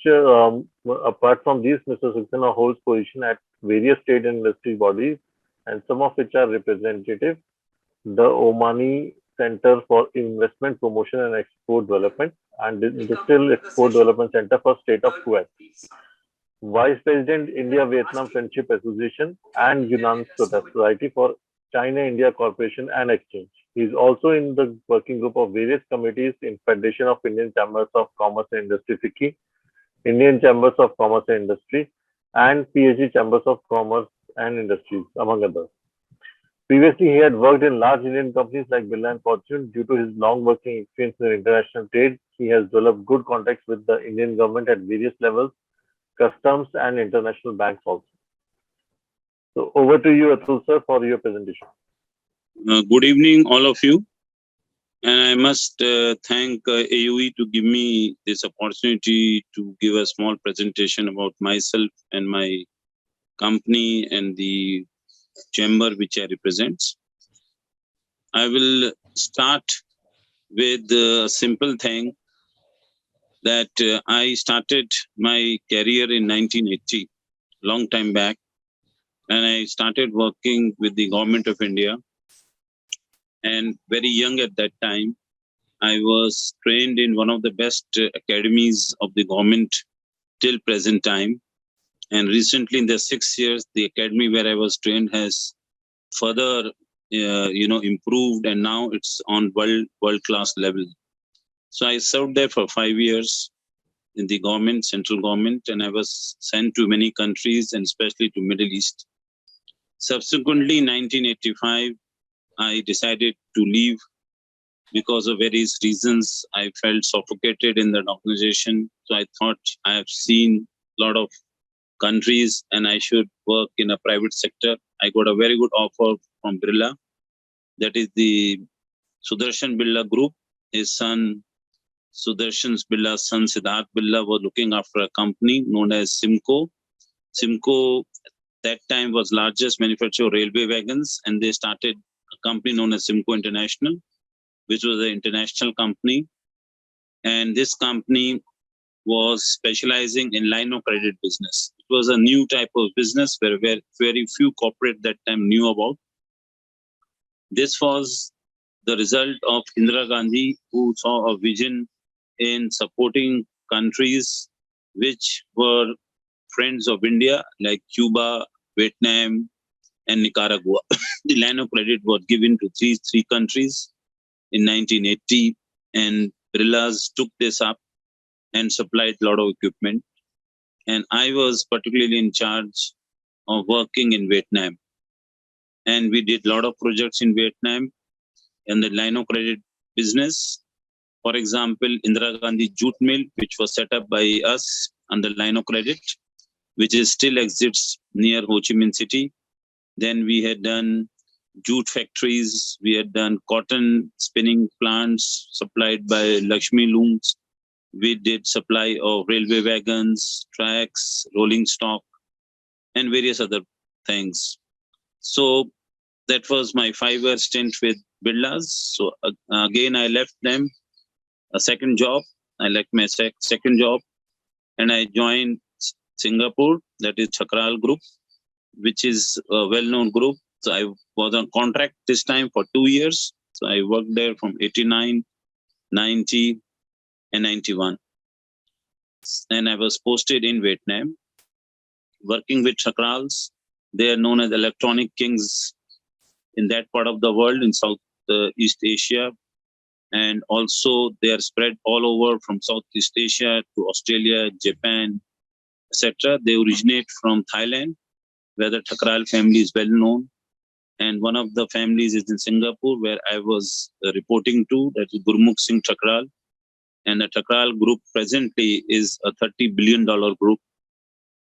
Mr. Saxena holds position at various trade and industry bodies, and some of which are representative. The Omani Center for Investment Promotion and Export Development and the Industrial Export Development Center for State of Kuwait. Vice President, India Vietnam Friendship Association and Yunnan Society for China-India Corporation and Exchange. He is also in the working group of various committees in Federation of Indian Chambers of Commerce and Industry FICCI, Indian Chambers of Commerce and Industry, and PhD Chambers of Commerce and Industries, among others. Previously, he had worked in large Indian companies like Birla and Fortune. Due to his long working experience in international trade, he has developed good contacts with the Indian government at various levels, customs and international banks also. So over to you, Atul sir, for your presentation. Good evening, all of you. And I must thank AOE to give me this opportunity to give a small presentation about myself and my company and the chamber which I represent. I will start with a simple thing that I started my career in 1980, long time back, and I started working with the government of India. And very young at that time, I was trained in one of the best academies of the government till present time. And recently, in the 6 years, the academy where I was trained has further, improved, and now it's on world-class level. So I served there for 5 years in the government, central government, and I was sent to many countries and especially to Middle East. Subsequently, in 1985, I decided to leave because of various reasons. I felt suffocated in that organization. So I thought I have seen a lot of countries and I should work in a private sector. I got a very good offer from Birla. That is the Sudarshan Birla Group. His son, Sudarshan Birla's son, Siddharth Birla, was looking after a company known as Simco. Simco, that time, was largest manufacturer of railway wagons, and they started a company known as Simco International, which was an international company. And this company was specializing in line of credit business. It was a new type of business where very few corporate that time knew about. This was the result of Indira Gandhi, who saw a vision in supporting countries which were friends of India, like Cuba, Vietnam, and Nicaragua. The line of credit was given to three countries in 1980, and Birlas took this up and supplied a lot of equipment. And I was particularly in charge of working in Vietnam. And we did a lot of projects in Vietnam in the line of credit business. For example, Indira Gandhi Jute Mill, which was set up by us under line of credit, which is still exists near Ho Chi Minh City. Then we had done jute factories, we had done cotton spinning plants supplied by Lakshmi Looms. We did supply of railway wagons, tracks, rolling stock, and various other things. So that was my 5-year stint with Birlas. So again, I left them a second job. I left my second job and I joined Singapore, that is Thakral Group, which is a well-known group. So I was on contract this time for 2 years. So I worked there from 89, 90, and 91. and I was posted in Vietnam, working with chakrals. They are known as electronic kings in that part of the world, in Southeast Asia. And also they are spread all over from Southeast Asia to Australia, Japan, etc. They originate from Thailand, where the chakral family is well known. And one of the families is in Singapore, where I was reporting to, that is Gurmukh Singh Chakral. And the Chakral group presently is a $30 billion group.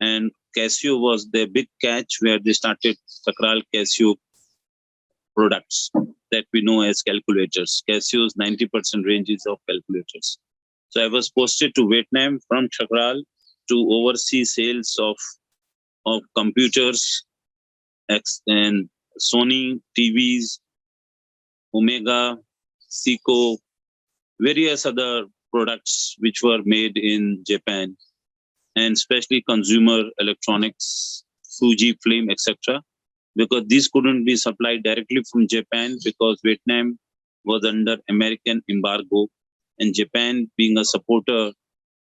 And Casio was their big catch, where they started Chakral Casio products that we know as calculators. Casio's 90% ranges of calculators. So I was posted to Vietnam from Chakral to oversee sales of computers and Sony TVs, Omega, Seiko, various other products which were made in Japan, and especially consumer electronics, Fuji Film, etc. Because these couldn't be supplied directly from Japan because Vietnam was under American embargo, and Japan, being a supporter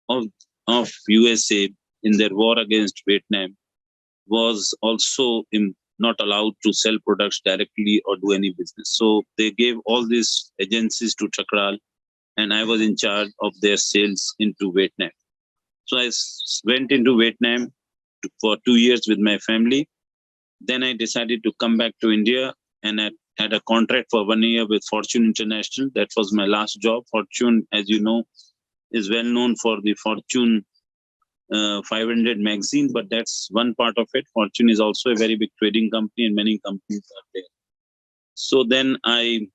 of USA in their war against Vietnam, was also not allowed to sell products directly or do any business. So they gave all these agencies to Chakral, and I was in charge of their sales into Vietnam. So I went into Vietnam for 2 years with my family. Then I decided to come back to India, and I had a contract for 1 year with Fortune International. That was my last job. Fortune, as you know, is well known for the Fortune 500 magazine, but that's one part of it. Fortune is also a very big trading company, and many companies are there. So then I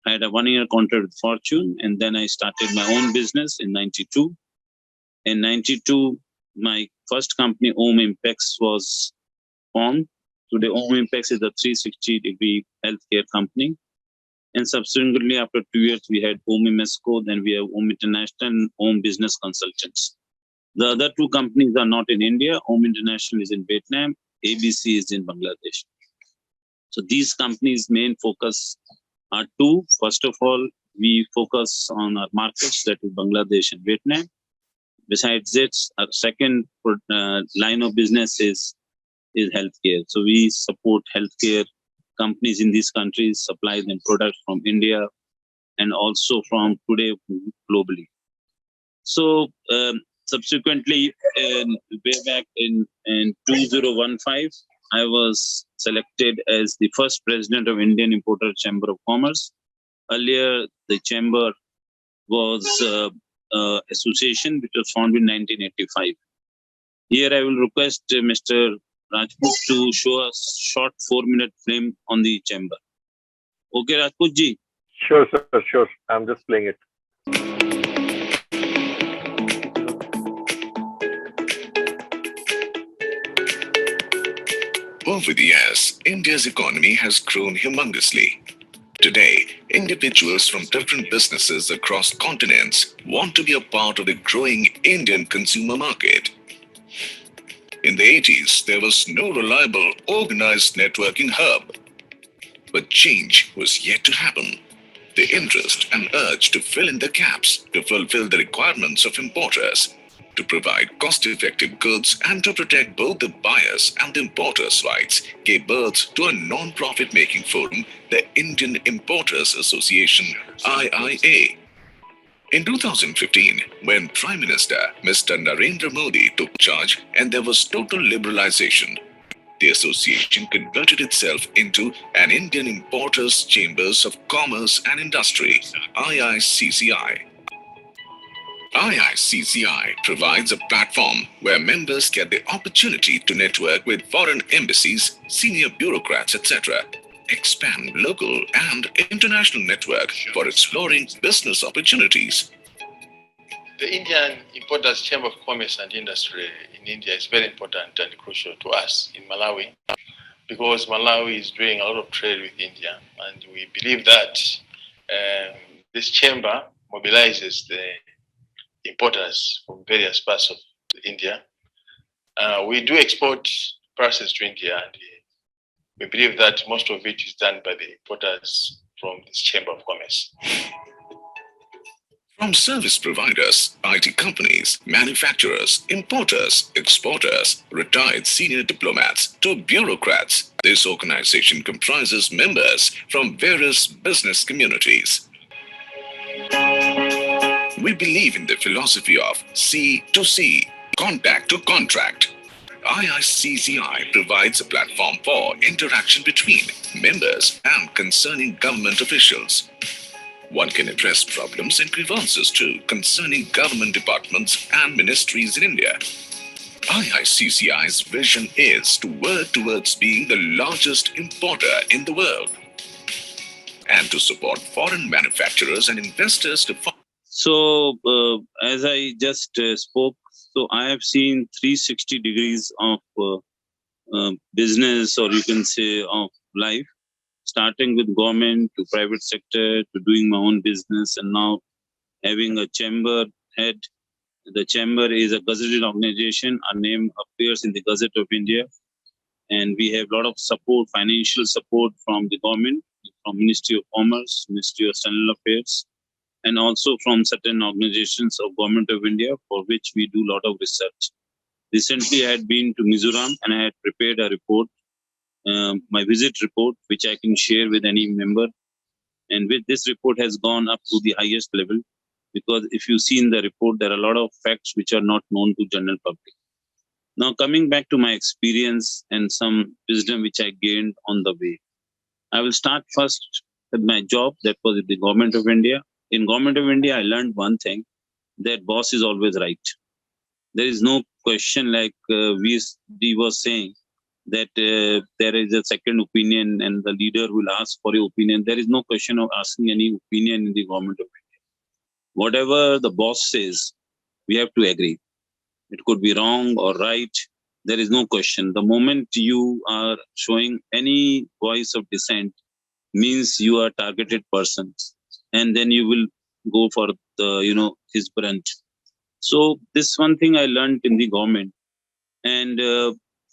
had a 1 year contract with Fortune, and then I started my own business in 92. In 92, my first company, Om Impex, was formed. Today, Om Impex is a 360-degree healthcare company. And subsequently, after 2 years, we had Om Imesco, then we have Om International and Om Business Consultants. The other two companies are not in India. Om International is in Vietnam, ABC is in Bangladesh. So these companies' main focus are two. First of all, we focus on our markets, that is Bangladesh and Vietnam. Besides this, our second line of business is healthcare. So we support healthcare companies in these countries, supply them products from India and also from today globally. So subsequently, way back in 2015, I was selected as the first president of Indian Importer Chamber of Commerce. Earlier, the chamber was association which was founded in 1985. Here, I will request Mr. Rajput to show a short 4-minute film on the chamber. Okay, Rajput ji? Sure, sir, sure. I'm just playing it. Over the years, India's economy has grown humongously. Today, individuals from different businesses across continents want to be a part of the growing Indian consumer market. In the 80s, there was no reliable, organized networking hub. But change was yet to happen. The interest and urge to fill in the gaps, to fulfill the requirements of importers, to provide cost-effective goods and to protect both the buyers and the importers' rights gave birth to a non-profit making forum, the Indian Importers Association, IIA. In 2015, when Prime Minister Mr. Narendra Modi took charge and there was total liberalization, the association converted itself into an Indian Importers Chambers of Commerce and Industry, IICCI. IICCI provides a platform where members get the opportunity to network with foreign embassies, senior bureaucrats, etc., expand local and international network for exploring business opportunities. The Indian Importers Chamber of Commerce and Industry in India is very important and crucial to us in Malawi, because Malawi is doing a lot of trade with India, and we believe that this chamber mobilizes the importers from various parts of India. We do export prices to India, and we believe that most of it is done by the importers from this Chamber of Commerce. From service providers, IT companies, manufacturers, importers, exporters, retired senior diplomats to bureaucrats, this organization comprises members from various business communities. We believe in the philosophy of C to C, contact to contract. IICCI provides a platform for interaction between members and concerning government officials. One can address problems and grievances to concerning government departments and ministries in India. IICCI's vision is to work towards being the largest importer in the world and to support foreign manufacturers and investors to So, as I just spoke, so I have seen 360 degrees of business, or you can say of life, starting with government to private sector to doing my own business, and now having a chamber head. The chamber is a gazetted organization. Our name appears in the Gazette of India, and we have a lot of support, financial support from the government, from Ministry of Commerce, Ministry of External Affairs, and also from certain organizations of Government of India, for which we do a lot of research. Recently, I had been to Mizoram and I had prepared a report, my visit report, which I can share with any member. And with this report has gone up to the highest level, because if you see in the report, there are a lot of facts which are not known to general public. Now, coming back to my experience and some wisdom which I gained on the way, I will start first with my job that was with the Government of India. In Government of India, I learned one thing, that boss is always right. There is no question like we were saying that there is a second opinion and the leader will ask for your opinion. There is no question of asking any opinion in the Government of India. Whatever the boss says, we have to agree. It could be wrong or right. There is no question. The moment you are showing any voice of dissent, means you are a targeted person, and then you will go for the his branch. So this one thing I learned in the government. And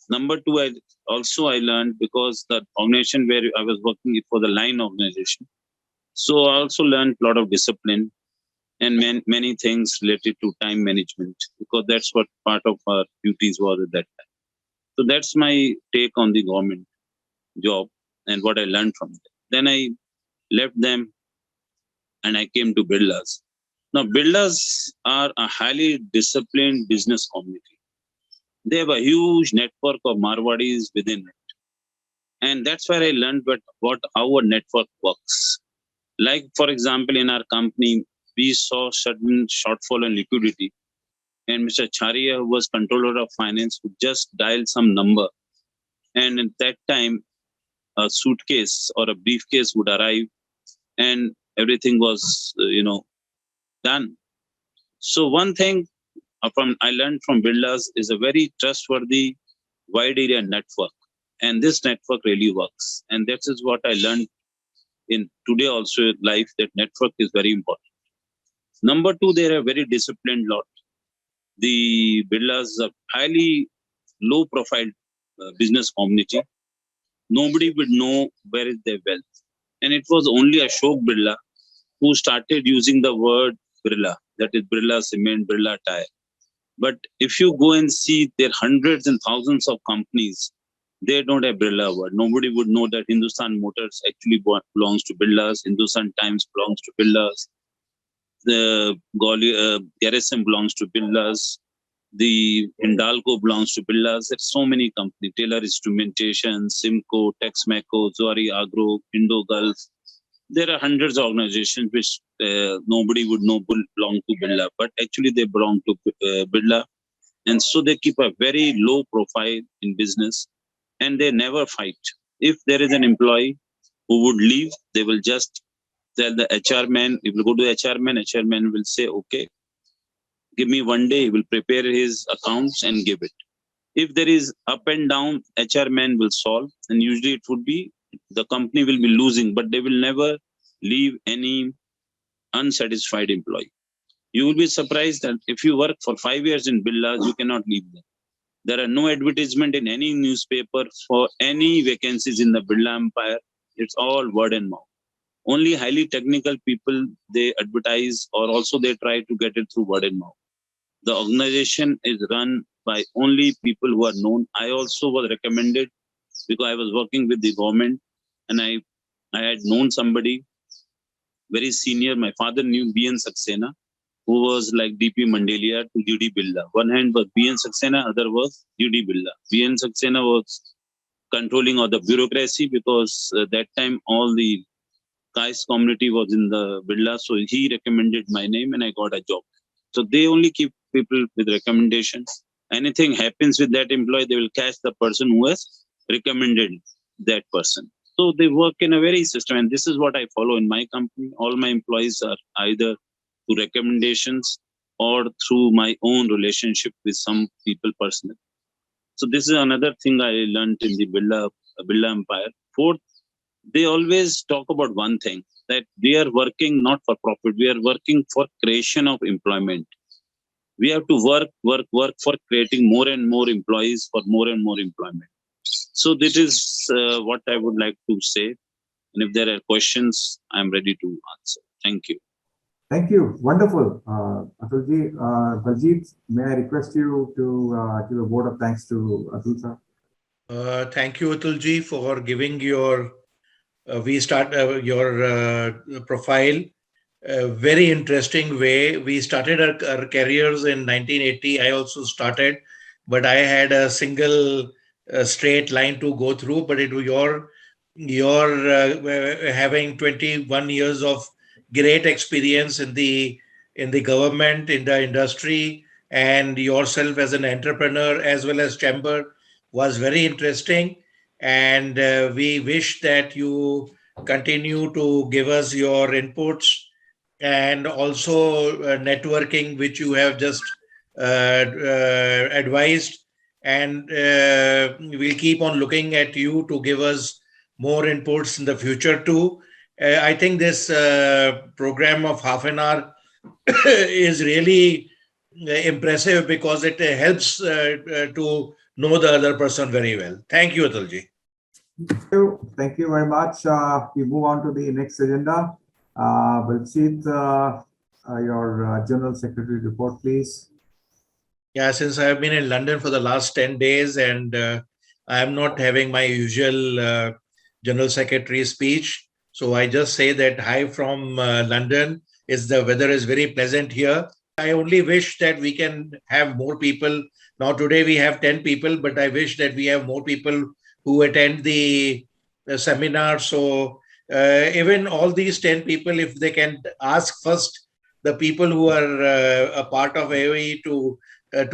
number two, I learned, because the organization where I was working, it was a line organization. So I also learned a lot of discipline and many things related to time management, because that's what part of our duties was at that time. So that's my take on the government job and what I learned from it. Then I left them and I came to Birlas. Now, Birlas are a highly disciplined business community. They have a huge network of Marwadis within it. And that's where I learned how a network works. Like, for example, in our company, we saw sudden shortfall in liquidity. And Mr. Charia, who was controller of finance, would just dial some number. And at that time, a suitcase or a briefcase would arrive and everything was, done. So one thing I learned from Birlas is a very trustworthy wide area network. And this network really works. And that is what I learned in today also life, that network is very important. Number two, they're a very disciplined lot. The Birlas are highly low profile business community. Nobody would know where is their wealth. And it was only Ashok Birla who started using the word Birla, that is Birla Cement, Birla Tire. But if you go and see their hundreds and thousands of companies, they don't have Birla word. Nobody would know that Hindustan Motors actually belongs to Birlas, Hindustan Times belongs to Birlas, the Garrison belongs to Birlas, the Hindalco belongs to Birlas. There's so many companies, Taylor Instrumentation, Simco, Texmaco, Zuari Agro, Indo Gulf. There are hundreds of organizations which nobody would know belong to Birla, but actually they belong to Birla. And so they keep a very low profile in business and they never fight. If there is an employee who would leave, they will just tell the HR man, if you go to HR man will say, okay, give me 1 day, he will prepare his accounts and give it. If there is up and down, HR man will solve, and usually it would be, the company will be losing, but they will never leave any unsatisfied employee. You will be surprised that if you work for 5 years in Birlas, you cannot leave them. There are no advertisement in any newspaper for any vacancies in the Birla empire. It's all word and mouth. Only highly technical people they advertise, or also they try to get it through word and mouth. The organization is run by only people who are known. I also was recommended because I was working with the government, and I had known somebody very senior. My father knew BN Saxena, who was like DP Mandalia to GD Birla. One hand was BN Saxena, other was GD Birla. BN Saxena was controlling all the bureaucracy because that time all the Kais community was in the Birla, so he recommended my name and I got a job. So they only keep people with recommendations. Anything happens with that employee, they will catch the person who has recommended that person. So they work in a very system, and this is what I follow in my company. All my employees are either through recommendations or through my own relationship with some people personally. So this is another thing I learned in the Birla Empire. Fourth, they always talk about one thing, that we are working not for profit, we are working for creation of employment. We have to work for creating more and more employees for more and more employment. So this is what I would like to say. And if there are questions, I'm ready to answer. Thank you. Thank you. Wonderful. Atulji, Baljit, may I request you to give a vote of thanks to Atul sir? Thank you, Atulji, for giving your profile. Very interesting way. We started our careers in 1980. I also started, but I had a single straight line to go through. But you're having 21 years of great experience in the government, in the industry, and yourself as an entrepreneur as well as chamber was very interesting. And we wish that you continue to give us your inputs, and also networking, which you have just advised. And we'll keep on looking at you to give us more inputs in the future too. I think this program of half an hour is really impressive because it helps to know the other person very well. Thank you, Atulji. Thank you very much. We move on to the next agenda. Baljit, your General Secretary report, please. Yeah, since I have been in London for the last 10 days and I am not having my usual General Secretary speech, so I just say that hi from London. The weather is very pleasant here. I only wish that we can have more people. Now today we have 10 people, but I wish that we have more people who attend the seminar. So even all these 10 people, if they can ask first the people who are a part of AOE to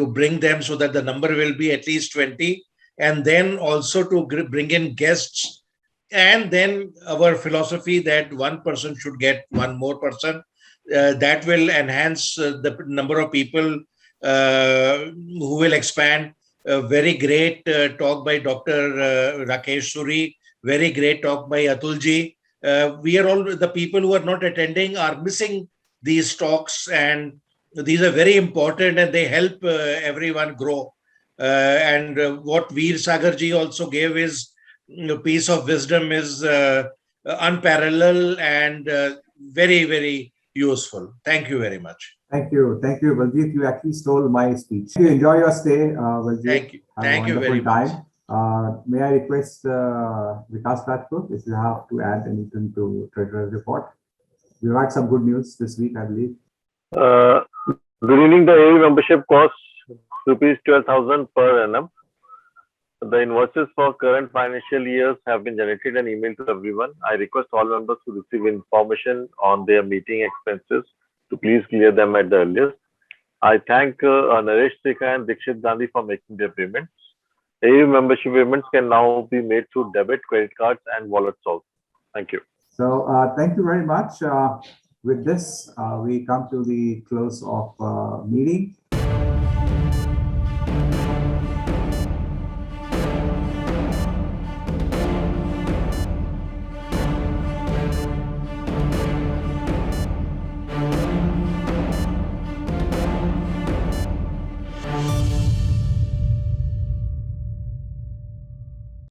bring them, so that the number will be at least 20, and then also to bring in guests. And then our philosophy that one person should get one more person, that will enhance the number of people who will expand. A very great talk by Dr. Rakesh Suri, very great talk by Atulji. We are all, the people who are not attending are missing these talks, and these are very important and they help everyone grow. And what Veer Sagarji also gave is piece of wisdom, is unparalleled and very, very useful. Thank you very much. Thank you. Thank you, Baljit. You actually stole my speech. You enjoy your stay, Baljit. Thank you. Thank you very much. May I request Vikas Rajput, if you have to add anything to Treasurer's report? You had some good news this week, I believe. Good evening. The AOE membership costs rupees 12,000 per annum. The invoices for current financial years have been generated and emailed to everyone. I request all members to receive information on their meeting expenses to please clear them at the earliest. I thank Naresh Sikha and Dikshit Gandhi for making their payments. AOE membership payments can now be made through debit, credit cards, and wallets also. Thank you. So thank you very much. With this, we come to the close of meeting.